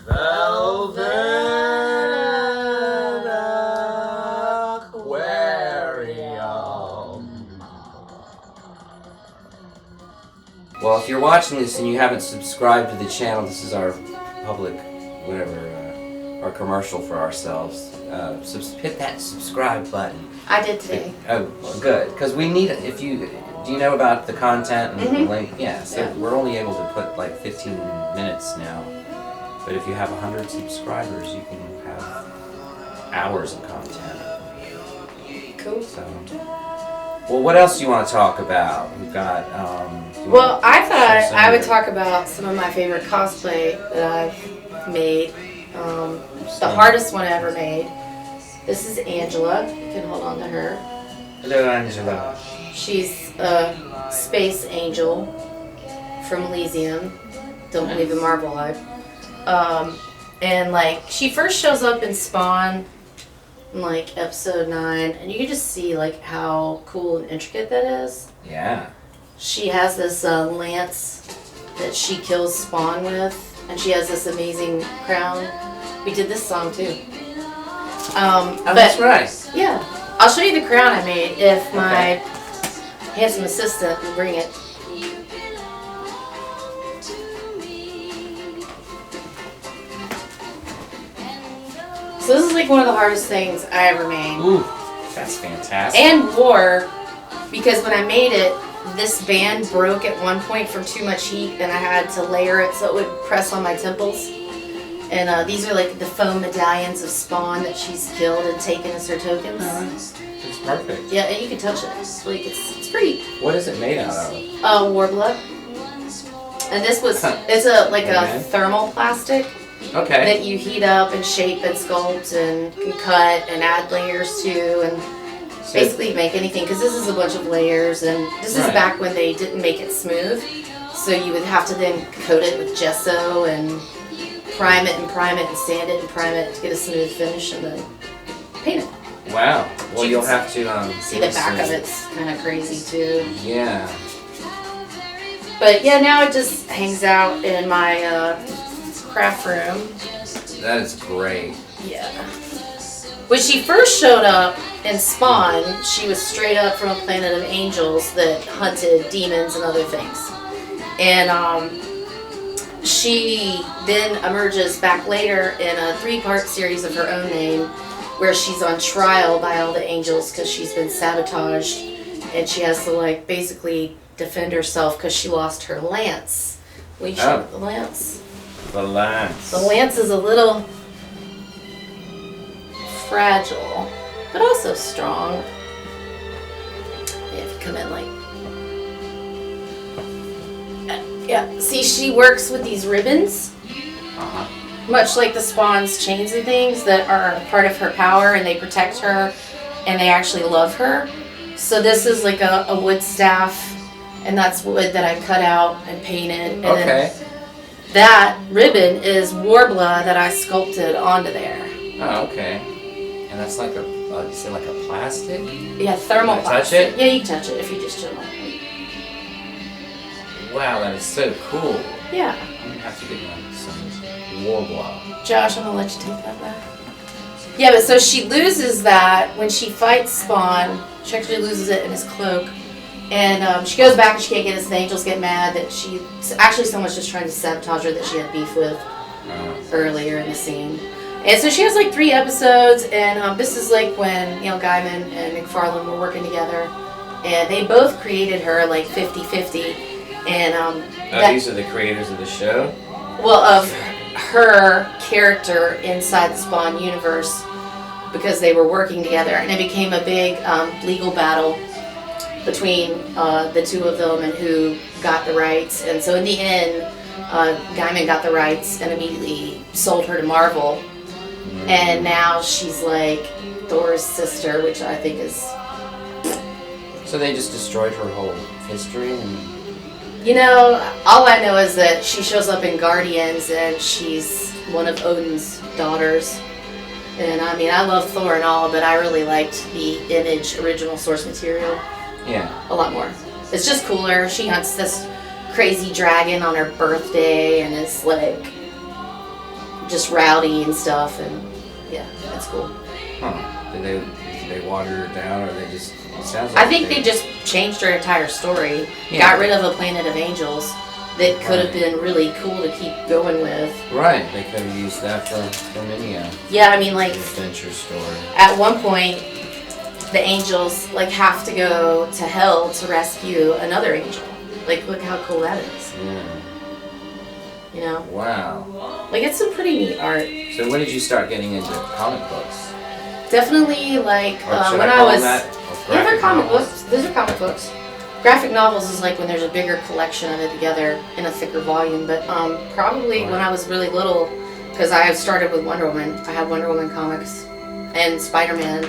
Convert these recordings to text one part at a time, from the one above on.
Velvet Aquarium. Well, if you're watching this and you haven't subscribed to the channel, this is our public, our commercial for ourselves. Hit that subscribe button. I did today. Oh, good. Because we need, do you know about the content and the link? Yeah, so we're only able to put like 15 minutes now. But if you have 100 subscribers, you can have hours of content. Cool. So, well, what else do you want to talk about? We've got, well, I thought I would talk about some of my favorite cosplay that I've made. The hardest one I ever made. This is Angela. You can hold on to her. Hello, Angela. She's a space angel from Elysium. Don't believe in Marvel hype. And like she first shows up in Spawn in like episode 9, and you can just see like how cool and intricate that is. Yeah. She has this lance that she kills Spawn with, and she has this amazing crown. We did this song too. That's right. Yeah, I'll show you the crown I made if my handsome assistant will bring it. So this is like one of the hardest things I ever made. Ooh, that's fantastic. And wore, because when I made it, this band broke at one point from too much heat, and I had to layer it so it would press on my temples. And these are like the foam medallions of Spawn that she's killed and taken as her tokens. It's perfect. Yeah, and you can touch it. It's like it's pretty. What is it made out of? Warbler. And this was it's a thermal plastic. Okay. That you heat up and shape and sculpt and can cut and add layers to and basically make anything, because this is a bunch of layers, and this is back when they didn't make it smooth, so you would have to then coat it with gesso and prime it and sand it and prime it to get a smooth finish, and then paint it. Wow. Well, you'll have to see the back of it's kind of crazy too. Yeah. But yeah, now it just hangs out in my craft room. That is great. Yeah. When she first showed up in Spawn, she was straight up from a planet of angels that hunted demons and other things. And she then emerges back later in a 3-part series of her own name, where she's on trial by all the angels because she's been sabotaged, and she has to like basically defend herself because she lost her lance. Will you show the lance? The lance. The lance is a little fragile, but also strong. Yeah, if you come in like... Yeah, see, she works with these ribbons. Uh-huh. Much like the Spawn's chains and things that are part of her power, and they protect her, and they actually love her. So this is like a wood staff, and that's wood that I cut out and painted. And then that ribbon is Warbler that I sculpted onto there. Oh, okay. And that's like you say like a plastic? Yeah, thermal plastic. Touch it? Yeah, you can touch it if you just chill. Wow, that is so cool. Yeah. I'm gonna have to get some Warbler. Josh, I'm gonna let you take that back. Yeah, but so she loses that when she fights Spawn. She actually loses it in his cloak. And she goes back and she can't get us. The angels get mad that someone's just trying to sabotage her that she had beef with earlier in the scene. And so she has like 3 episodes, and this is like when Neil Gaiman and McFarlane were working together, and they both created her like 50-50. And these are the creators of the show? Well, of her character inside the Spawn universe, because they were working together, and it became a big legal battle between the two of them and who got the rights. And so in the end, Gaiman got the rights and immediately sold her to Marvel. And now she's like Thor's sister, which I think is... So they just destroyed her whole history? You know, all I know is that she shows up in Guardians, and she's one of Odin's daughters. And I mean, I love Thor and all, but I really liked the Image original source material. Yeah. A lot more. It's just cooler. She hunts this crazy dragon on her birthday, and it's like just rowdy and stuff, and yeah, that's cool. Huh. Did they water her down, or they just? It sounds I like think they just changed her entire story. Yeah. Got rid of a Planet of Angels that could have been really cool to keep going with. Right. They could have used that for many Yeah, I mean, like adventure story. at one point, the angels like have to go to hell to rescue another angel. Like, look how cool that is. Yeah. You know, Wow. like it's some pretty neat art. So when did you start getting into comic books? Definitely, like Or should when I I call was. them that? Or Yeah, they're graphic comic novels? books. Those are comic books. Graphic novels is like when there's a bigger collection of it together in a thicker volume. But probably when I was really little, because I started with Wonder Woman. I had Wonder Woman comics and Spider-Man,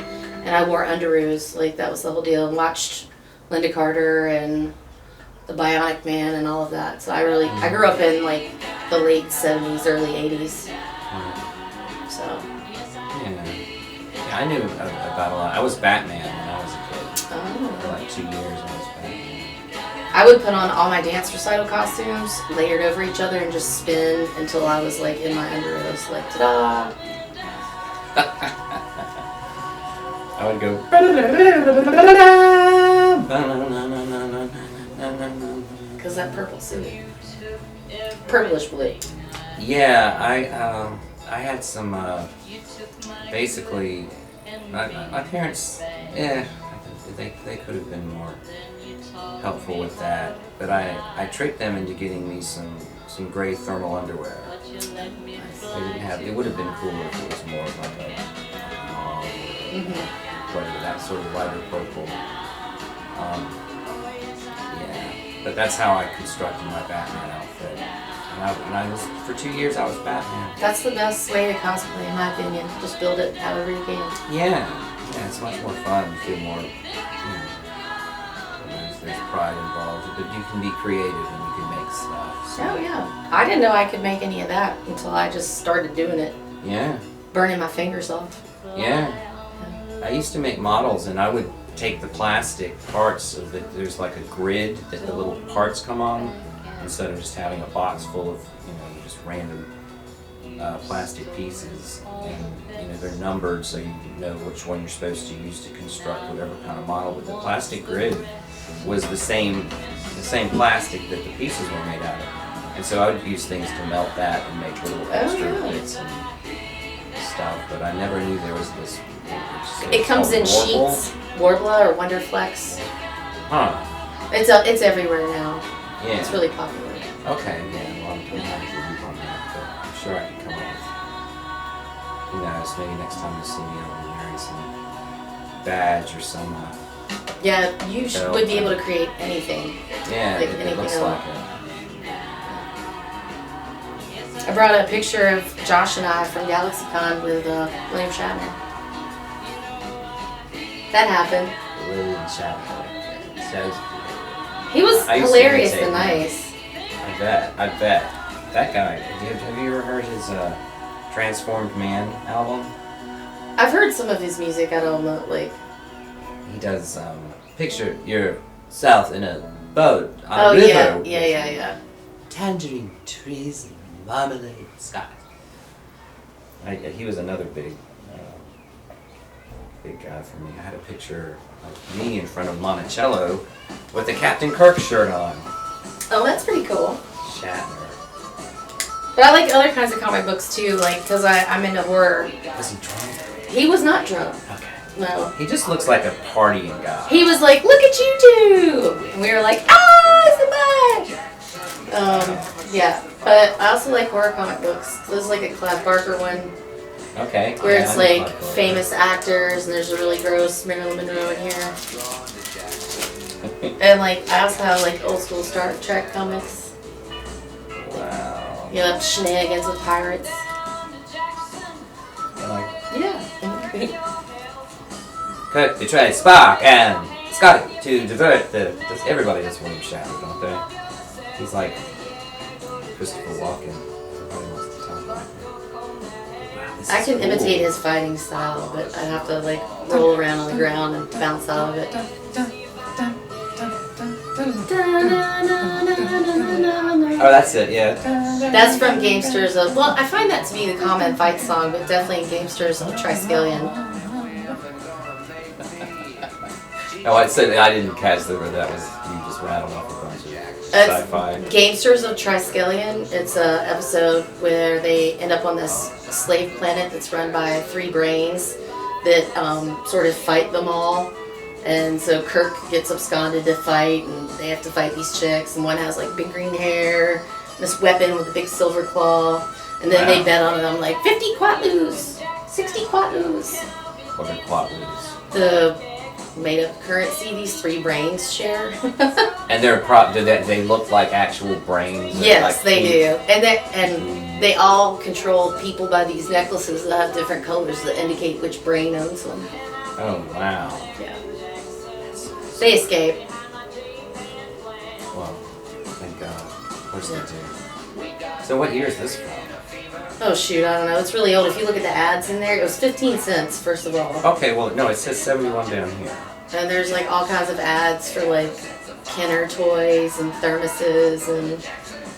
and I wore underoos. Like that was the whole deal. And watched Linda Carter and the Bionic Man and all of that. So I grew up in like the late 70s, early 80s. So Yeah, I knew about a lot. I was Batman when I was a kid. For like 2 years, I was Batman. I would put on all my dance recital costumes, layered over each other, and just spin until I was like in my underoos, like ta-da. I would go. Because that purple suit. Purplish blue. Yeah, I had some basically my parents. Yeah, they could have been more helpful with that, but I tricked them into getting me some gray thermal underwear. They didn't have. It would have been cooler if it was more like a whatever, that sort of lighter purple. Yeah, but that's how I constructed my Batman outfit. And I was for 2 years I was Batman. That's the best way to cosplay, in my opinion. Just build it however you can. Yeah, it's much more fun. You feel more. There's pride involved, but you can be creative and you can make stuff. So. Oh yeah. I didn't know I could make any of that until I just started doing it. Yeah. Burning my fingers off. Yeah. I used to make models, and I would take the plastic parts of it. There's like a grid that the little parts come on, instead of just having a box full of just random plastic pieces. And they're numbered, so you know which one you're supposed to use to construct whatever kind of model. But the plastic grid was the same plastic that the pieces were made out of. And so I would use things to melt that and make little extra bits and stuff. But I never knew there was this. It comes in Warble? sheets. Warbler or Wonderflex. Huh. It's everywhere now. Yeah. It's really popular. Okay, yeah, well, I'm going to have to move on that, but I'm sure I can come up with, who knows, maybe next time you see me, I'll be wearing some badge or some, Yeah, you belt. would be able to create anything. yeah, Like it anything looks else. like it. I brought a picture of Josh and I from GalaxyCon with William Shatner. That happened. William Shatner. So, He was I used to hilarious imitate and him. nice. I bet. That guy, have you ever heard his Transformed Man album? I've heard some of his music. I don't know, like. He does, picture yourself in a boat on a river. Yeah. Tangerine trees and marmalade skies. He was another big guy for me. I had a picture of me in front of Monticello with a Captain Kirk shirt on. Oh, that's pretty cool. Shatner. But I like other kinds of comic books too, like, because I'm into horror. Was he drunk? He was not drunk. Okay. No. He just looks like a partying guy. He was like, look at you two! And we were like, ah, it's a yeah. But I also like horror comic books. There's like a Clive Barker one Okay. where yeah, it's I know like Clive Barker. famous actors and there's a really gross Marilyn Monroe in here. And like I also have like old school Star Trek comics. Wow. You know, shenanigans with pirates. Like, Yeah. Kirk betrays Spock and Scotty to divert everybody does William Shatner, don't they? He's like Christopher Walken. Everybody wants to talk about him. Wow, this I is can cool. imitate his fighting style, but I have to like roll around on the ground and bounce out of it. Oh, that's it. Yeah. That's from Gamesters of. Well, I find that to be the common fight song, but definitely in Gamesters of Triskelion. Oh, I said I didn't catch that was you just rattled off a bunch of sci-fi. Gamesters of Triskelion. It's a episode where they end up on this slave planet that's run by 3 brains that sort of fight them all. And so Kirk gets absconded to fight, and they have to fight these chicks. And one has like big green hair, this weapon with a big silver claw. And then they bet on it. I'm like 50 quatlus, 60 quatlus. What are quatlus? The made-up currency these 3 brains share. And they're they look like actual brains? Yes, like they do. And they all control people by these necklaces that have different colors that indicate which brain owns them. Oh, wow. Yeah. They escape. Well, thank God. Of course they do. So what year is this from? Oh shoot, I don't know. It's really old. If you look at the ads in there, it was 15 cents, first of all. Okay, well, no, it says 71 down here. And there's like all kinds of ads for like Kenner toys and thermoses and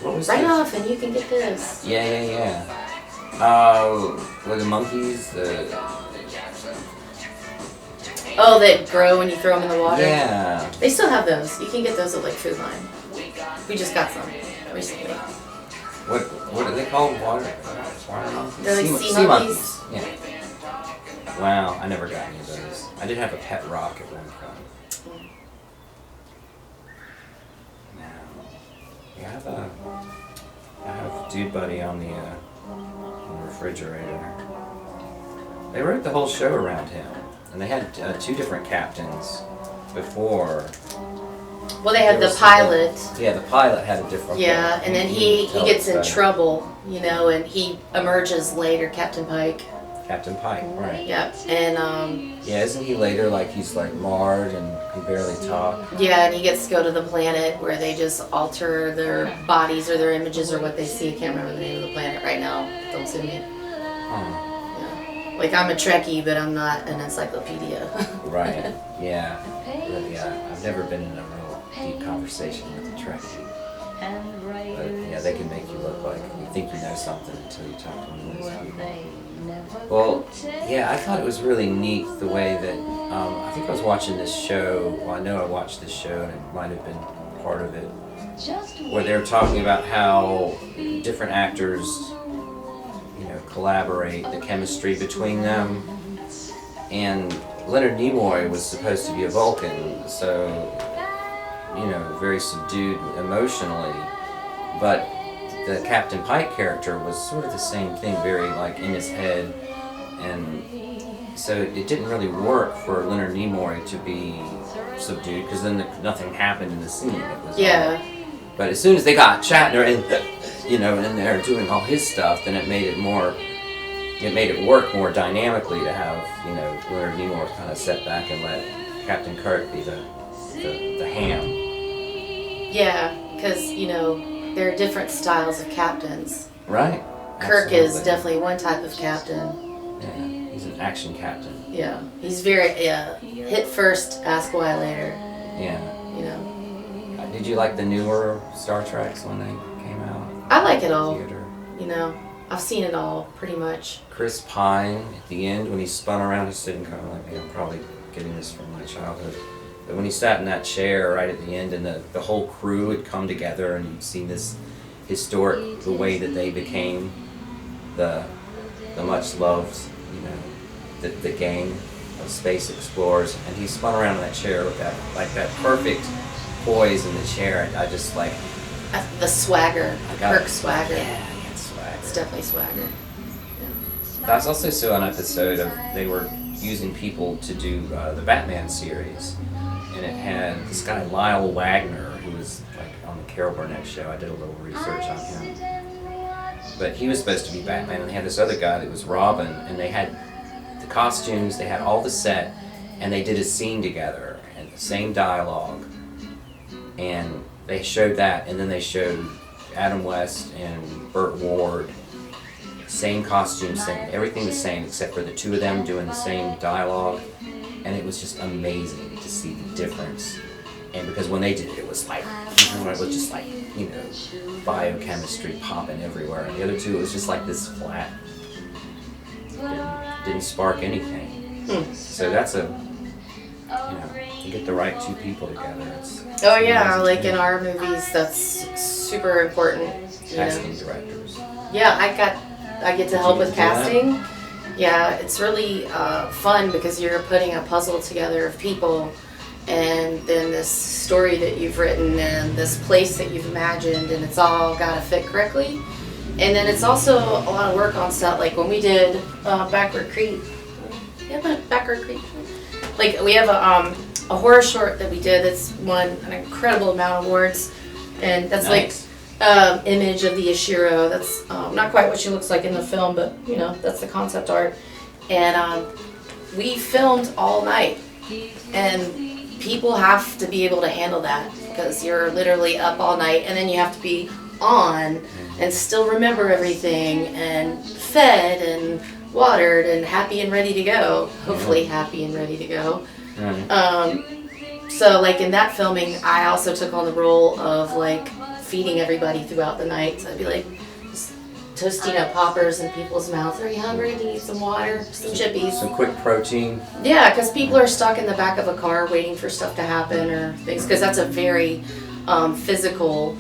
What was right this? off and you can get this. Yeah. Were the monkeys, Oh, that grow when you throw them in the water? Yeah. They still have those. You can get those at like Food Line. We just got some recently. What are they called? Water monkeys? They're like sea monkeys. Yeah. Wow, I never got any of those. I did have a pet rock at one point. Now, I have Dude Buddy on the refrigerator. They wrote the whole show around him, and they had 2 different captains before. Well, they had the pilot. Yeah, the pilot had a different. Yeah, and then he gets in better. trouble, you know, and he emerges later, Captain Pike. Captain Pike, right? Yep, and Yeah, isn't he later like he's like marred and can barely talk? yeah, and he gets to go to the planet where they just alter their bodies or their images or what they see. I can't remember the name of the planet right now. Don't sue me. Oh, Yeah. Like I'm a Trekkie, but I'm not an encyclopedia. right. Yeah. But, yeah. I've never been in a real deep conversation with a Trekkie. But yeah, they can make you look like you think you know something until you talk to one of those people. Well, yeah, I thought it was really neat the way that I think I was watching this show. Well, I know I watched this show, and it might have been part of it, where they were talking about how different actors, you know, collaborate, the chemistry between them. And Leonard Nimoy was supposed to be a Vulcan, so you know, very subdued emotionally, but the Captain Pike character was sort of the same thing, very like in his head, and so it didn't really work for Leonard Nimoy to be subdued because then nothing happened in the scene. It was Yeah. but as soon as they got Shatner in, you know, in there doing all his stuff, then it made it work more dynamically to have, you know, Leonard Nimoy kind of set back and let Captain Kirk be the ham. Yeah, because, you know, there are different styles of captains. Right. Kirk is Absolutely. definitely one type of captain. Yeah, he's an action captain. Yeah, he's very, hit first, ask why later, Yeah. you know. Did you like the newer Star Treks when they came out? I like it all, Theater. you know. I've seen it all, pretty much. Chris Pine, at the end, when he spun around, he's sitting kind of like, I'm probably getting this from my childhood. But when he sat in that chair right at the end and the whole crew had come together and you'd seen this historic, the way that they became the much loved, you know, the gang of space explorers. And he spun around in that chair with that perfect poise in the chair. I just like... The swagger, the got it. Kirk swagger. Yeah, I got swagger. It's definitely swagger. I was also saw an episode of they were using people to do the Batman series, and it had this guy Lyle Wagner who was like on the Carol Burnett show. I did a little research on him, but he was supposed to be Batman, and they had this other guy that was Robin, and they had the costumes, they had all the set, and they did a scene together and the same dialogue, and they showed that, and then they showed Adam West and Burt Ward. Same costumes, same everything the same except for the two of them doing the same dialogue, and it was just amazing to see the difference. And because when they did it, it was like, it was just like, biochemistry popping everywhere. And the other two, it was just like this flat, didn't spark anything. So that's you get the right two people together. Oh yeah, like in our movies, that's super important. Casting directors. Yeah, I get to help with casting. Yeah, it's really fun because you're putting a puzzle together of people, and then this story that you've written and this place that you've imagined, and it's all got to fit correctly. And then it's also a lot of work on set. Like when we did Backward Creek. Yeah, Backward Creek. Like we have a horror short that we did that's won an incredible amount of awards, and that's nice. Image of the Ishiro. That's not quite what she looks like in the film, but that's the concept art. And we filmed all night, and people have to be able to handle that because you're literally up all night, and then you have to be on and still remember everything and fed and watered and happy and ready to go. Hopefully happy and ready to go. So like in that filming, I also took on the role of like feeding everybody throughout the night. So I'd be like just toasting up poppers in people's mouths. Are you hungry? Do you need some water? Some chippies? Some quick protein. Yeah, because people are stuck in the back of a car waiting for stuff to happen or things. Because that's a very physical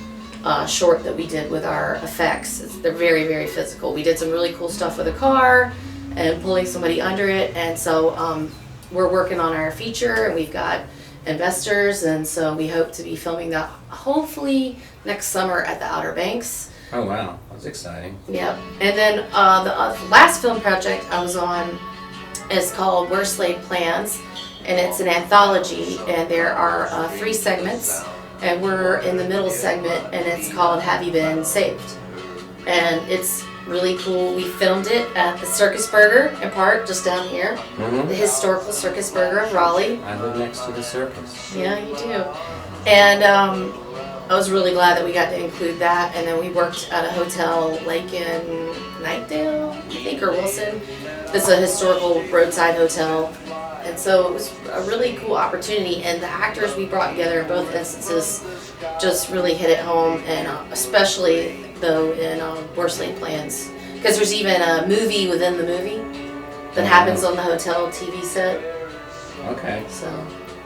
short that we did with our effects. They're very, very physical. We did some really cool stuff with a car and pulling somebody under it. And so we're working on our feature, and we've got investors, and so we hope to be filming that hopefully next summer at the Outer Banks. Oh wow, that's exciting. Yep. And then the last film project I was on is called Worst Laid Plans, and it's an anthology, and there are 3 segments, and we're in the middle segment, and it's called Have You Been Saved? And it's really cool. We filmed it at the Circus Burger in Park, just down here. The historical Circus Burger of Raleigh. I live next to the circus. Yeah, you do. And I was really glad that we got to include that. And then we worked at a hotel like in Nightdale, I think, or Wilson. It's a historical roadside hotel. And so it was a really cool opportunity. And the actors we brought together in both instances just really hit it home, and especially though in Worst Laid Plans, because there's even a movie within the movie that happens on the hotel TV set. Okay. So.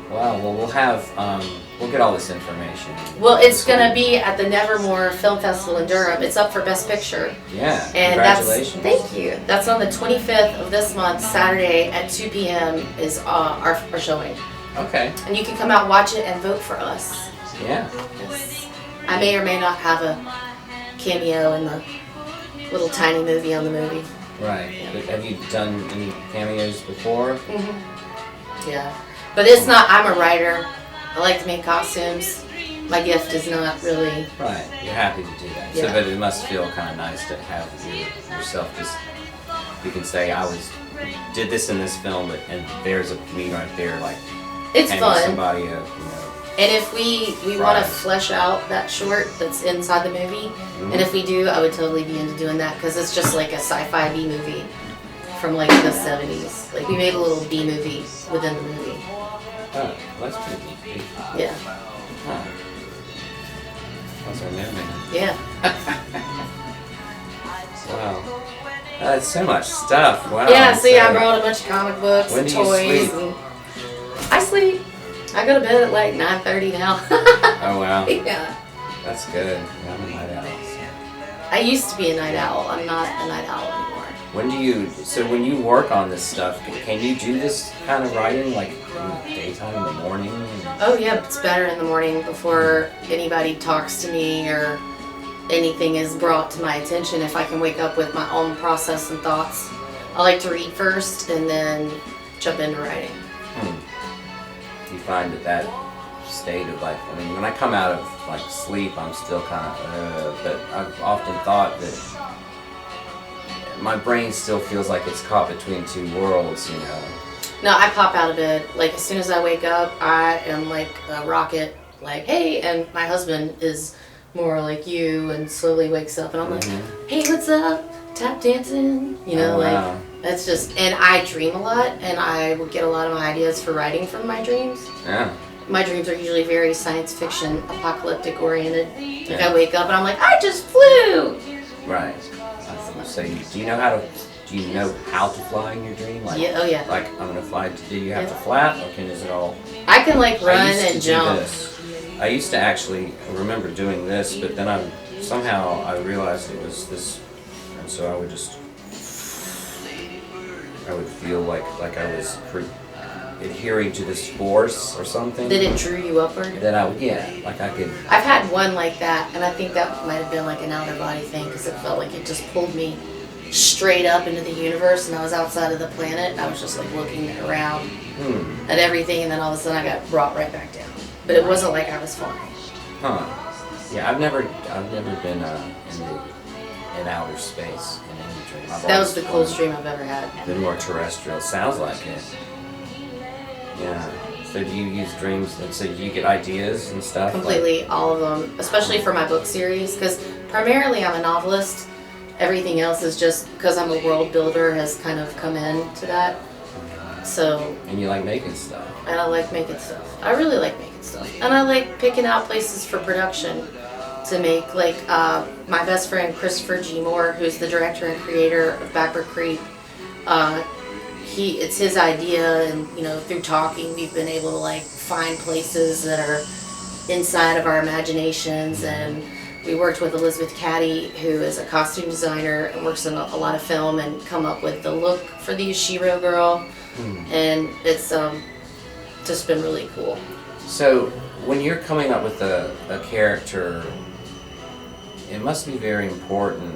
Wow. Well, we'll get all this information. Well, it's gonna be at the Nevermore Film Festival in Durham. It's up for Best Picture. Yeah. And congratulations. Thank you. That's on the 25th of this month, Saturday at 2 p.m. is our showing. Okay. And you can come out and watch it and vote for us. Yeah. Yes. I may or may not have a cameo in the little tiny movie on the movie. Right. But have you done any cameos before? Yeah. But it's not, I'm a writer. I like to make costumes. My gift is not really. Right. You're happy to do that. Yeah. So, but it must feel kind of nice to have yourself just, you can say, did this in this film, and there's me right there, like, It's handing fun. somebody And if we want to flesh out that short that's inside the movie, and if we do, I would totally be into doing that, because it's just like a sci-fi B movie from like the 70s. Like we made a little B movie within the movie. Oh, that's pretty neat. Yeah. Huh. That's our new man. Yeah. Wow. That's so much stuff. Wow. Yeah, see, I brought a bunch of comic books When and do you toys. sleep? And I sleep. I go to bed at like 9:30 now. Oh, wow. Yeah. That's good. I'm a night owl. I used to be a night owl. I'm not a night owl anymore. When you work on this stuff, can you do this kind of writing like in the daytime, in the morning? Oh yeah, it's better in the morning before anybody talks to me or anything is brought to my attention. If I can wake up with my own process and thoughts, I like to read first and then jump into writing. You find that state of like, I mean, when I come out of like sleep, I'm still kind of, but I've often thought that my brain still feels like it's caught between two worlds, you know. No, I pop out of bed. Like, as soon as I wake up, I am like a rocket, like, hey, and my husband is more like you and slowly wakes up, and I'm like, hey, what's up? Tap dancing, you know, wow. like, that's just, and I dream a lot, and I would get a lot of my ideas for writing from my dreams. Yeah. my dreams are usually very science fiction, apocalyptic oriented. Like Yeah. I wake up and I'm like, I just flew. Right. So do you know how to fly in your dream? Like, Yeah, oh yeah. Like I'm gonna fly. Do you have to flap, or is it all? I can like I run used to and do jump. this. I used to actually remember doing this, but then I realized it was this, and so I would feel like I was adhering to this force or something. That it drew you upward. That I could. I've had one like that, and I think that might have been like an outer body thing because it felt like it just pulled me straight up into the universe, and I was outside of the planet. I was just like looking around at everything, and then all of a sudden I got brought right back down. But it wasn't like I was flying. Huh. Yeah, I've never been in outer space in any dream. That was the coolest dream I've ever had. Been more terrestrial. Sounds like it. Yeah. So do you use dreams, and so you get ideas and stuff? Completely, all of them, especially for my book series, because primarily I'm a novelist. Everything else is just because I'm a world builder has kind of come into that. So. And you like making stuff. And I like making stuff. I really like making stuff. And I like picking out places for production to make. Like my best friend Christopher G. Moore, who's the director and creator of Backward Creek. It's his idea, and through talking, we've been able to like find places that are inside of our imaginations. And we worked with Elizabeth Caddy, who is a costume designer and works in a lot of film, and come up with the look for the Yashiro girl. And it's just been really cool. So when you're coming up with a character, it must be very important.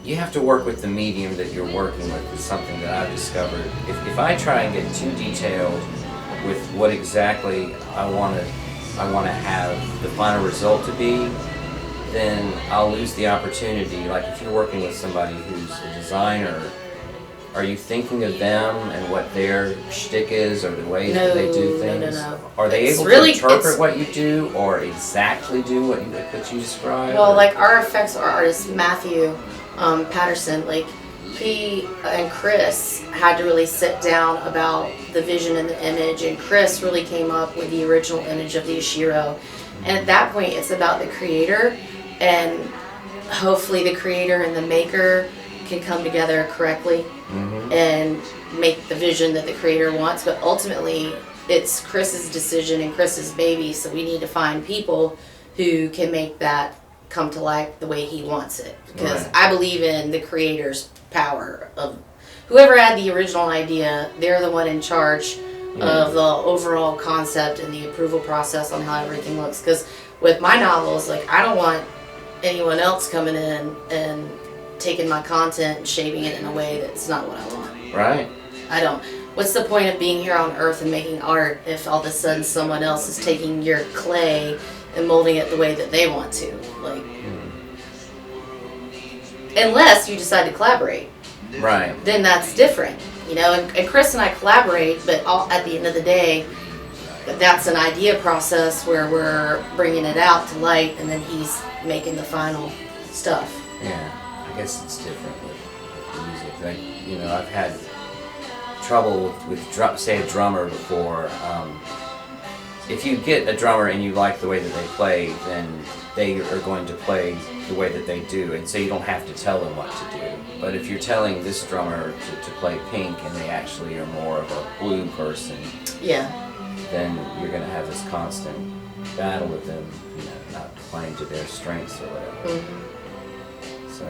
You have to work with the medium that you're working with. Is something that I've discovered. If I try and get too detailed with what exactly I want to have the final result to be, then I'll lose the opportunity. Like if you're working with somebody who's a designer, are you thinking of them and what their shtick is, or the way that they do things? No. Are they able to interpret what you do, or exactly do what you describe? Well, like our effects artist Matthew Patterson, like he and Chris had to really sit down about the vision and the image, and Chris really came up with the original image of the Yashiro. And at that point, it's about the creator, and hopefully the creator and the maker can come together correctly and make the vision that the creator wants. But ultimately, it's Chris's decision and Chris's baby, so we need to find people who can make that come to life the way he wants it. Because Right. I believe in the creator's power of whoever had the original idea. They're the one in charge of the overall concept and the approval process on how everything looks. Because with my novels, like I don't want anyone else coming in and taking my content and shaping it in a way that's not what I want. Right. I don't. What's the point of being here on Earth and making art if all of a sudden someone else is taking your clay and molding it the way that they want to? Like, unless you decide to collaborate. Right. Then that's different. And Chris and I collaborate, but at the end of the day, that's an idea process where we're bringing it out to light, and then he's making the final stuff. Yeah. I guess it's different with the music. Like, I've had trouble with say a drummer before. If you get a drummer and you like the way that they play, then they are going to play the way that they do, and so you don't have to tell them what to do. But if you're telling this drummer to play pink and they actually are more of a blue person, Yeah. then you're going to have this constant battle with them, not playing to their strengths or whatever. So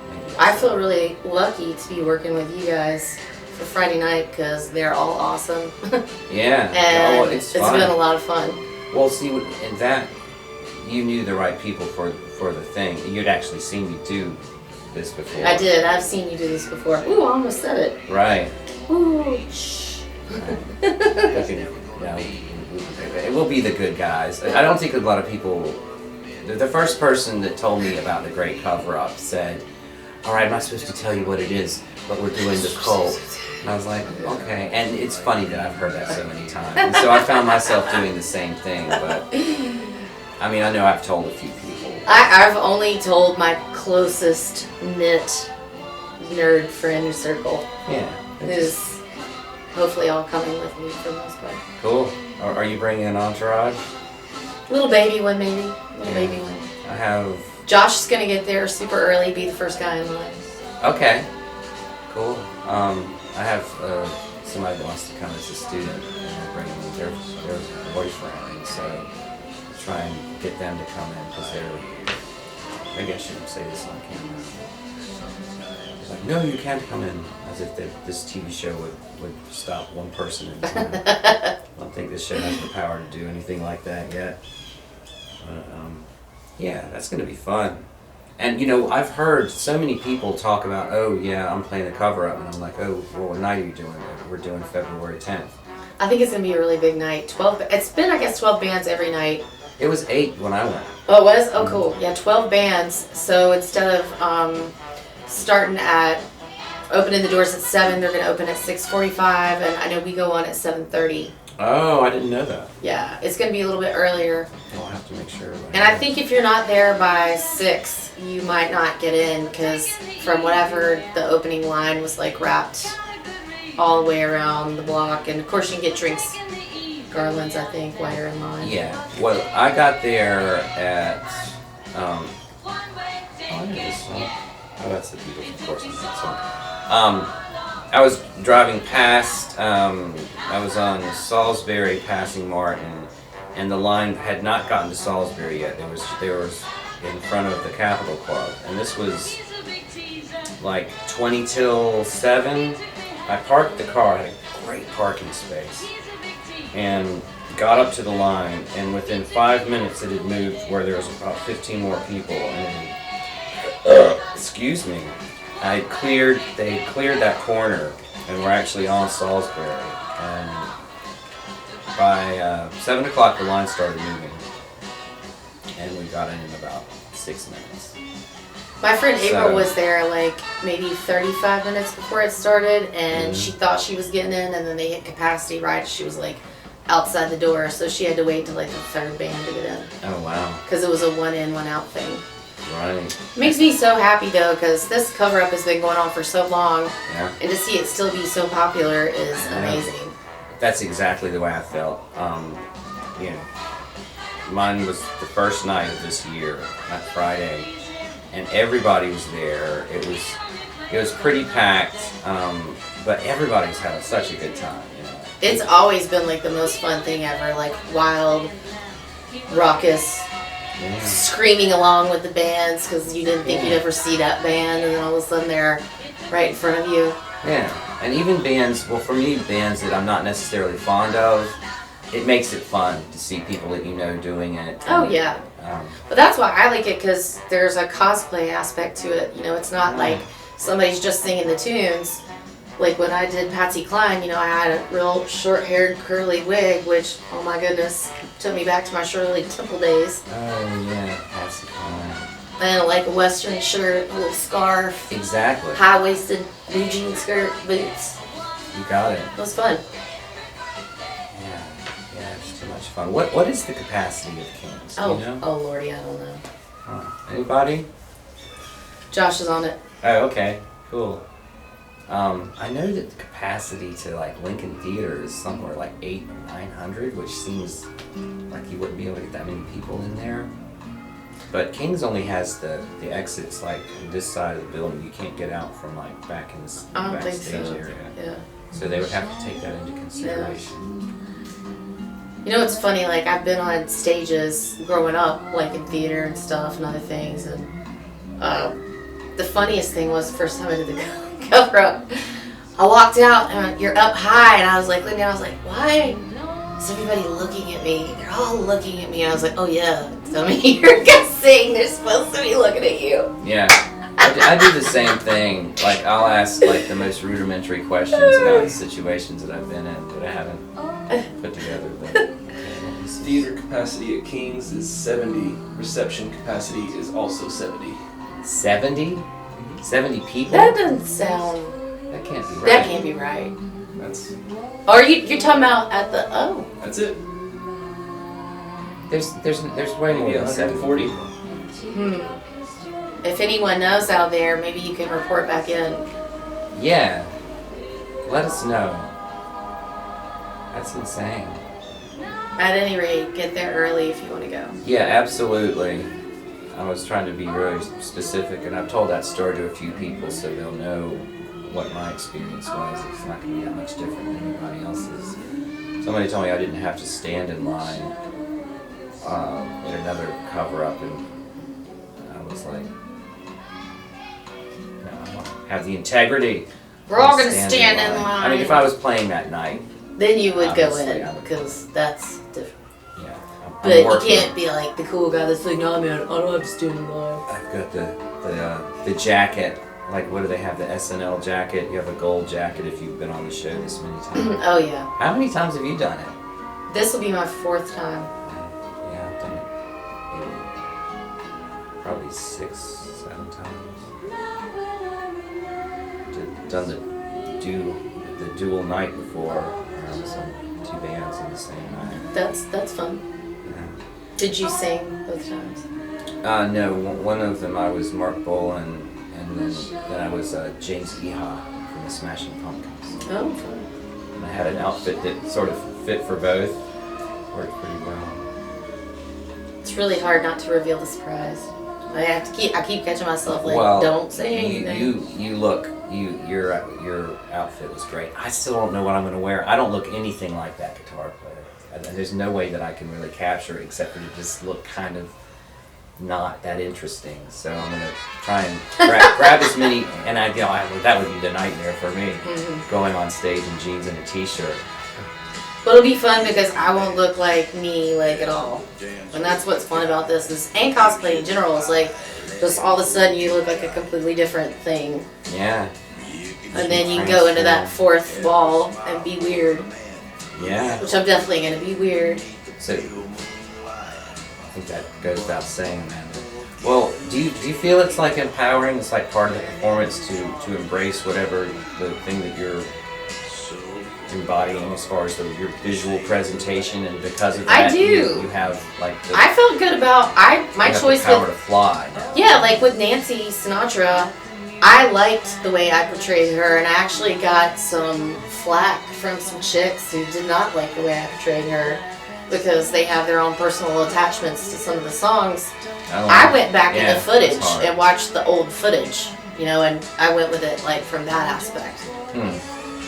maybe I feel really lucky to be working with you guys for Friday night because they're all awesome. Yeah. And it's it's fun. been a lot of fun. Well, see, and that you knew the right people for the thing. You'd actually seen me do this before. I did. I've seen you do this before. Ooh, I almost said it. Right. Ooh, shh. It will be the good guys. I don't think a lot of people. The first person that told me about the Great Cover-Up said, "All right, I'm not supposed to tell you what it is, but we're doing the cult." And I was like, "Okay." And it's funny that I've heard that so many times. And so I found myself doing the same thing. But I mean, I know I've told a few people. I've only told my closest knit nerd friend circle. Yeah. Who's hopefully all coming with me for the most part. Cool. Are you bringing an entourage? Little baby one maybe. Little Yeah. baby one. I have. Josh is gonna get there super early, be the first guy in line. Okay. Cool. I have somebody that wants to come as a student and bring their boyfriend, and so try and get them to come in because they're. Maybe I shouldn't say this on camera. It's like, no, you can't come in, as if this TV show would stop one person in time. I don't think this show has the power to do anything like that yet. But, yeah, that's going to be fun. And, you know, I've heard so many people talk about, oh, yeah, I'm playing the cover-up. And I'm like, oh, well, what night are you doing it? We're doing February 10th. I think it's gonna be a really big night. 12. It's been, I guess, 12 bands every night. It was 8 when I went. Oh, it was? Oh, cool. Yeah, 12 bands. So instead of starting at opening the doors at 7, they're gonna open at 6:45, and I know we go on at 7:30. Oh, I didn't know that. Yeah, it's gonna be a little bit earlier. I'll have to make sure. And I think if you're not there by 6, you might not get in, because from whatever the opening line was like wrapped all the way around the block, and of course you can get drinks, garlands, I think, while you're in line. Yeah. Well, I got there at. Oh, I know this song. Oh, that's the Beatles, of course. I know that song. I was driving past. I was on Salisbury, passing Martin, and the line had not gotten to Salisbury yet. There was in front of the Capitol Club, and this was like 20 till 7. I parked the car, had a great parking space, and got up to the line, and within 5 minutes it had moved where there was about 15 more people, and excuse me, they cleared that corner, and we're actually on Salisbury, and by 7 o'clock the line started moving, and we got in about 6 minutes. My friend April So- was there like maybe 35 minutes before it started, and she thought she was getting in, and then they hit capacity right as she was like outside the door, so she had to wait till like the third band to get in, Oh wow, because it was a one in, one out thing. right, Makes me so happy though, because this cover up has been going on for so long, yeah. and to see it still be so popular is amazing. That's exactly the way I felt. You know, mine was the first night of this year, that Friday, and everybody was there. It was pretty packed, but everybody's having such a good time. You know, It's always been like the most fun thing ever, like wild, raucous, yeah. screaming along with the bands because you didn't think you'd ever see that band, and then all of a sudden they're right in front of you. Yeah, and even bands. Well, for me, bands that I'm not necessarily fond of, it makes it fun to see people that you know doing it. Oh yeah, but that's why I like it, because there's a cosplay aspect to it. You know, it's not like somebody's just singing the tunes. Like when I did Patsy Cline, you know, I had a real short-haired curly wig, which, oh my goodness, took me back to my Shirley Temple days. Oh yeah, Patsy Cline. And like a western shirt, a little scarf, Exactly. high-waisted blue jean skirt, boots. You got it. It was fun. Yeah, it's too much fun. What is the capacity of Kings? Do you know? Oh lordy, I don't know. Huh. Anybody? Josh is on it. Oh, okay, cool. I know that the capacity to like Lincoln Theater is somewhere like 800 or 900, which seems like you wouldn't be able to get that many people in there. But King's only has the exits like on this side of the building. You can't get out from like back in the I don't think backstage so. area. Yeah. So they would have to take that into consideration. You know, it's funny, like, I've been on stages growing up, like in theater and stuff and other things, and the funniest thing was the first time I did the cover up, I walked out and you're up high, and I was like, looking down, I was like, why is everybody looking at me? They're all looking at me, and I was like, oh yeah, tell me you're gonna sing, they're supposed to be looking at you. Yeah, I do the same thing. Like I'll ask like the most rudimentary questions about the situations that I've been in, but I haven't put together the Theater capacity at King's is 70. Reception capacity is also 70. 70? 70 people? That doesn't sound, That can't be right. that can't be right. That's Or you're talking about at the, oh. that's it. There's way more Maybe than 70 140. If anyone knows out there, maybe you can report back in. Yeah. Let us know. That's insane. At any rate, get there early if you want to go. Yeah, absolutely. I was trying to be really specific, and I've told that story to a few people so they'll know what my experience was. It's not going to be that much different than anybody else's. Somebody told me I didn't have to stand in line in another cover-up, and I was like, no, I don't have the integrity. We're all going to stand in line. I mean, if I was playing that night, then you would go obviously, in, because that's different. yeah. I'm But you working. can't be like the cool guy that's like, no man, I don't have to stand in line. I've got the jacket. Like, what do they have? The SNL jacket. You have a gold jacket if you've been on the show this many times. Oh yeah. How many times have you done it? This will be my 4th time. Yeah, I've done it maybe probably 6, 7 times. Done the dual night before. Some 2 bands in the same night. That's fun. Yeah. Did you sing both times? No, one of them I was Mark Bolan, and then I was James Iha from the Smashing Pumpkins. Oh, fun. And I had an outfit that sort of fit for both. Worked pretty well. It's really hard not to reveal the surprise. I keep catching myself like, Well, don't say anything. your outfit was great. I still don't know what I'm going to wear. I don't look anything like that guitar player. And there's no way that I can really capture it except for to just look kind of not that interesting. So I'm going to try and grab as many, and that would be the nightmare for me, going on stage in jeans and a t-shirt. But it'll be fun because I won't look like me like at all. And that's what's fun about this and cosplay in general is like just all of a sudden you look like a completely different thing. Yeah. And then you go into that 4th wall and be weird. Yeah. Which I'm definitely gonna be weird. So I think that goes without saying, Amanda. Well, do you feel it's like empowering? It's like part of the performance to embrace whatever the thing that you're embodying as far as your visual presentation, and because of that, I do. You have like I felt good about my choice the power with to fly. yeah, like with Nancy Sinatra. I liked the way I portrayed her, and I actually got some flack from some chicks who did not like the way I portrayed her because they have their own personal attachments to some of the songs. I went back in the footage and watched the old footage, and I went with it like from that aspect.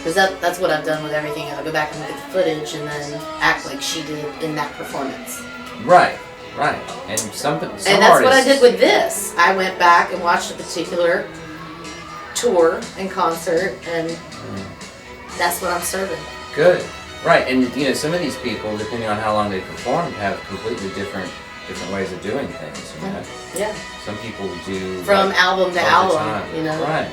Because that's what I've done with everything. I'll go back and look at the footage and then act like she did in that performance. Right. And some and that's what I did with this. I went back and watched a particular tour and concert, and that's what I'm serving. Good. Right, and some of these people, depending on how long they perform, have completely different ways of doing things. Yeah. Some people do from album to all the album, time. Right.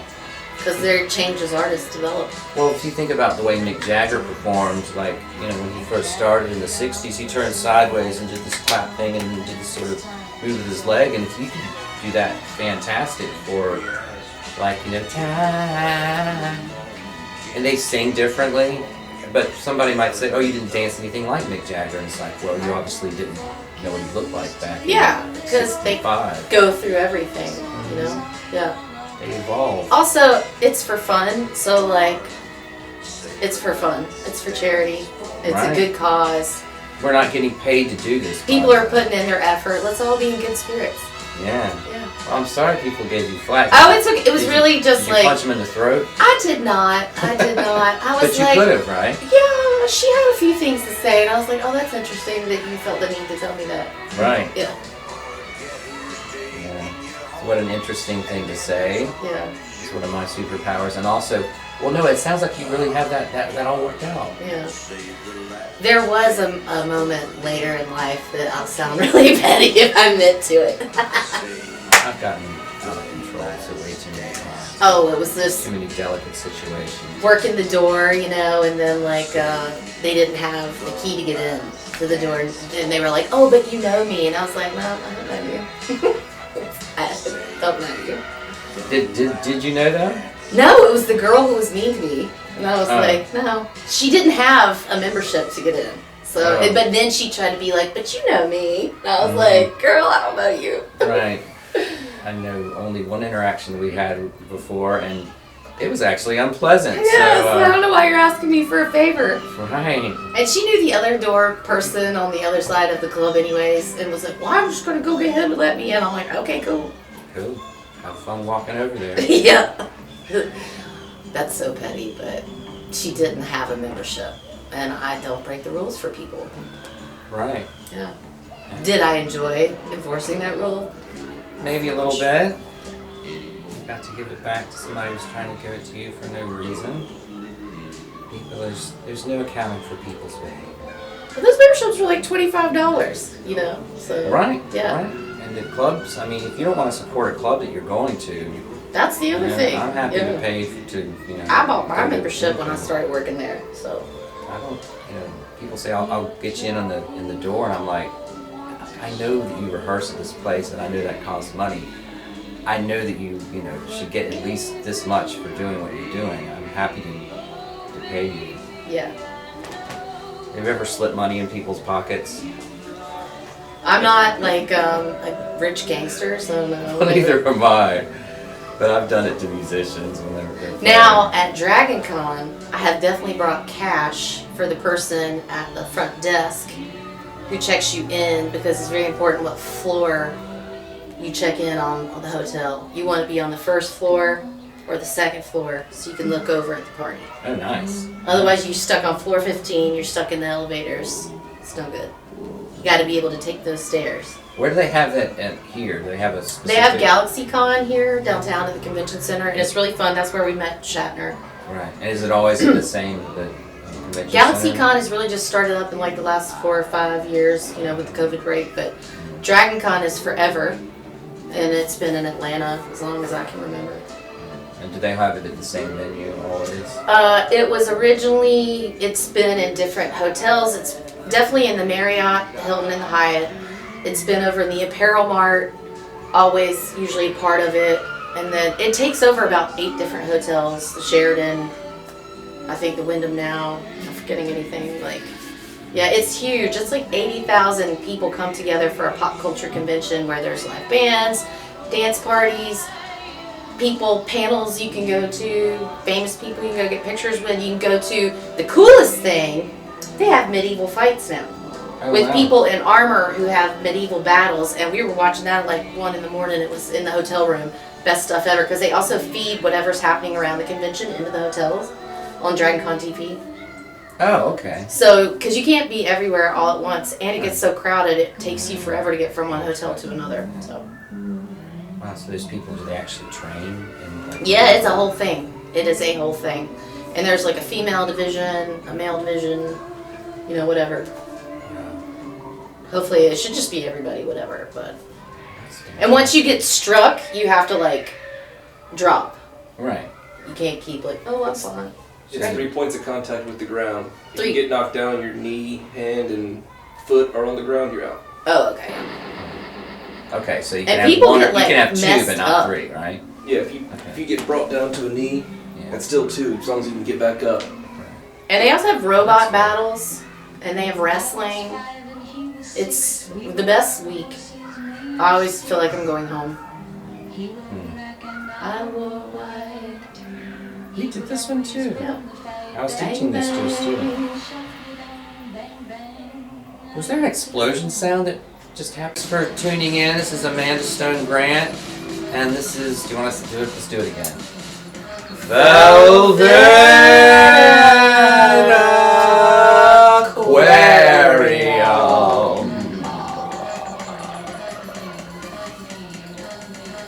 Because they're changed as artists develop. Well, if you think about the way Mick Jagger performed, like, when he first started in the 60s, he turned sideways and did this clap thing and did this sort of move with his leg, and if you could do that fantastic for, like, time, and they sing differently, but somebody might say, oh, you didn't dance anything like Mick Jagger, and it's like, well, you obviously didn't know what he looked like back in because they 65. go through everything, Yeah. They evolve. Also, it's for fun, so like, it's for fun. It's for charity. It's a good cause. We're not getting paid to do this. People are putting in their effort. Let's all be in good spirits. Yeah. Well, I'm sorry people gave you flack. Oh, it's okay. It was really just did like... you punch them in the throat? I did not. I was but you like... could have, right? Yeah, she had a few things to say, and I was like, oh, that's interesting that you felt the need to tell me that. Right. Yeah. What an interesting thing to say. Yeah. It's one of my superpowers. And also, well, no, it sounds like you really have that all worked out. Yeah. There was a moment later in life that I'll sound really petty if I admit to it. I've gotten out of control so way too many times. Oh, it was this... Too many delicate situations. Working the door, and then like they didn't have the key to get in to the door, and they were like, oh, but you know me. And I was like, no, I don't know you. I don't know you. Did you know that? No, it was the girl who was mean to me. And I was like, no. She didn't have a membership to get in. So, but then she tried to be like, but you know me. And I was like, girl, I don't know you. Right. I know only one interaction we had before, and It was actually unpleasant. Yes, so, I don't know why you're asking me for a favor. Right. And she knew the other door person on the other side of the club anyways, and was like, well, I'm just going to go get him to let me in. I'm like, okay, cool. Cool. Have fun walking over there. Yeah. That's so petty, but she didn't have a membership. And I don't break the rules for people. Right. Yeah. Did I enjoy enforcing that rule? Maybe a little bit. Got to give it back to somebody who's trying to give it to you for no reason. People, there's no accounting for people's behavior. But those memberships were like $25, you know. So Right. Yeah. Right. And the clubs, I mean, if you don't want to support a club that you're going to, that's the other you know, thing. I'm happy Yeah. to pay to, you know. I bought my go to- membership when I started working there, so. I don't, you know, people say I'll get you in the door, and I'm like, I know that you rehearse at this place, and I know that costs money. I know that you know, should get at least this much for doing what you're doing. I'm happy to pay you. Yeah. Have you ever slipped money in people's pockets? I'm not like a rich gangster, so no. Neither am I. But I've done it to musicians when they're Now at Dragon Con, I have definitely brought cash for the person at the front desk who checks you in, because it's very important what floor you check in on the hotel. You want to be on the first floor or the second floor so you can look over at the party. Oh, nice. Otherwise, you're stuck on floor 15, you're stuck in the elevators. It's no good. You got to be able to take those stairs. Where do they have that at here? Do they have a specific... They have GalaxyCon here downtown at the convention center, and it's really fun. That's where we met Shatner. Right. And is it always the same, the convention center? GalaxyCon has really just started up in like the last 4 or 5 years, you know, with the COVID break, but DragonCon is forever, and it's been in Atlanta as long as I can remember. And do they have it at the same venue always? It was originally, it's been in different hotels. It's definitely in the Marriott, the Hilton, and the Hyatt. It's been over in the Apparel Mart, always usually part of it. And then it takes over about 8 different hotels. The Sheraton, I think the Wyndham now, I'm not forgetting anything. Like, yeah, it's huge. It's like 80,000 people come together for a pop culture convention where there's live bands, dance parties, people, panels you can go to, famous people you can go get pictures with. You can go to, the coolest thing, they have medieval fights now. Oh, With wow. people in armor who have medieval battles, and we were watching that at like 1 in the morning. It was in the hotel room. Best stuff ever, because they also feed whatever's happening around the convention into the hotels on DragonCon TV. Oh, okay. So, because you can't be everywhere all at once, and it gets so crowded, it takes you forever to get from one hotel to another. So, Wow, so there's people, do they actually train? In, like, yeah, it's a whole thing. It is a whole thing. And there's like a female division, a male division, you know, whatever. Hopefully it should just be everybody, whatever, but. And once you get struck, you have to like drop. Right. You can't keep like, oh, I'm fine. It's 3 points of contact with the ground. If 3. you get knocked down, your knee, hand, and foot are on the ground, you're out. Oh, okay. Okay, so you And can have people one, get, you like, can have 2, messed but not up. 3, right? Yeah, if you get brought down to a knee, Yeah. that's still 2, as long as you can get back up. And they also have robot battles, and they have wrestling. It's the best week. I always feel like I'm going home. I wore white. You did this one too. Yeah. I was teaching this to a student. Was there an explosion sound that just happened? For tuning in, this is Amanda Stone Grant, and this is, do you want us to do it? Let's do it again. Velvet!